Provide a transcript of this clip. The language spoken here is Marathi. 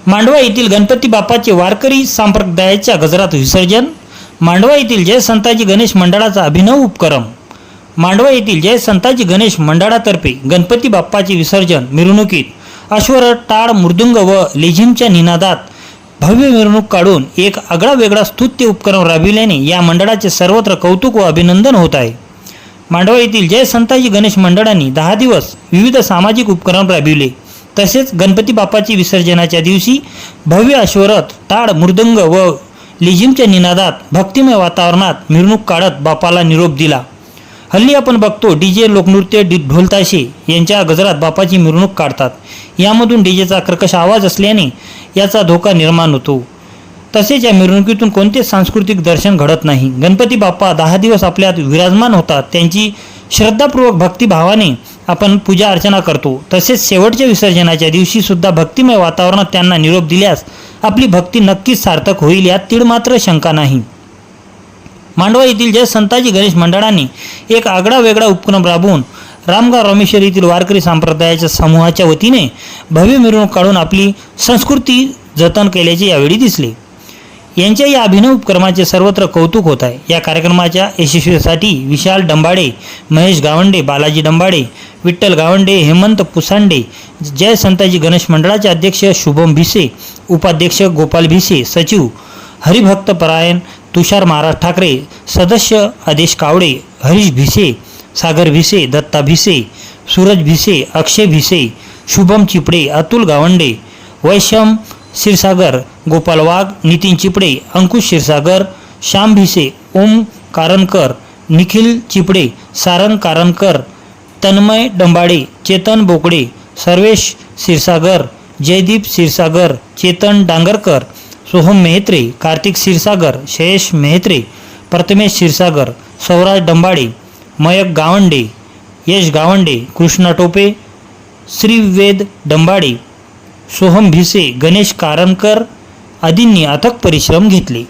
मांडवा येथील गणपती बाप्पाचे वारकरी संप्रदायाच्या गजरात विसर्जन. मांडवा येथील जय संताजी गणेश मंडळाचा अभिनव उपक्रम. मांडवा येथील जय संताजी गणेश मंडळातर्फे गणपती बाप्पाचे विसर्जन मिरवणुकीत अश्वरथ, टाळ, मृदुंग व लेझिमच्या निनादात भव्य मिरवणूक काढून एक आगळा वेगळा स्तुत्य उपक्रम राबविल्याने या मंडळाचे सर्वत्र कौतुक व अभिनंदन होत आहे. मांडवा येथील जय संताजी गणेश मंडळांनी 10 दिवस विविध सामाजिक उपक्रम राबविले. तसेच गणपती बाप्पाची विसर्जनाच्या दिवशी भव्य अश्वरथ, टाळ, मृदंग व लेझिमच्या निनादात भक्तिमय वातावरणात मिरवणूक काढत बाप्पाला निरोप दिला. हल्ली आपण बघतो डीजे, लोकनृत्य, ढोलताशे यांच्या गजरात बाप्पाची मिरवणूक काढतात. यामधून डीजेचा कर्कश आवाज असल्याने याचा धोका निर्माण होतो. तसेच या मिरवणुकीतून कोणतेच सांस्कृतिक दर्शन घडत नाही. गणपती बाप्पा 10 दिवस आपल्यात विराजमान होतात. त्यांची श्रद्धापूर्वक भक्तिभावाने आपण पूजा अर्चना करतो. तसेच शेवटच्या विसर्जनाच्या दिवशी सुद्धा भक्तिमय वातावरणात त्यांना निरोप दिल्यास आपली भक्ती नक्कीच सार्थक होईल, यात तीळमात्र शंका नाही. मांडवा येथील जय संताजी गणेश मंडळाने एक आगळा वेगळा उपक्रम राबवून रामगाव रामेश्वर येथील वारकरी संप्रदायाच्या समूहाच्या वतीने भव्य मिरवणूक काढून आपली संस्कृती जतन केल्याचे यावेळी दिसले. यांच्या या अभिनव उपक्रमाचे सर्वत्र कौतुक होत आहे. या कार्यक्रमाच्या यशस्वीसाठी विशाल डंबाडे, महेश गावंडे, बालाजी डंबाडे, विठ्ठल गावंडे, हेमंत पुसांडे, जय संताजी गणेश मंडळाचे अध्यक्ष शुभम भिसे, उपाध्यक्ष गोपाल भिसे, सचिव हरिभक्त परायण तुषार महाराज ठाकरे, सदस्य आदेश कावडे, हरीश भिसे, सागर भिसे, दत्ता भिसे, सूरज भिसे, अक्षय भिसे, शुभम चिपडे, अतुल गावंडे, वैशम क्षीरसागर, गोपाल वाघ, नितीन चिपडे, अंकुश क्षीरसागर, श्याम भिसे, ओम कारणकर, निखिल चिपडे, सारंग कारणकर, तन्मय डंबाडे, चेतन बोकडे, सर्वेश क्षीरसागर, जयदीप क्षीरसागर, चेतन डांगरकर, सोहम मेहत्रे, कार्तिक क्षीरसागर, शयेश मेहत्रे, प्रथमेश क्षीरसागर, सौराज डंबाडे, मयक गावंडे, यश गावंडे, कृष्णा टोपे, श्रीवेद डंबाडे, सोहम भिसे, गणेश कारणकर आदींनी अथक परिश्रम घेतले.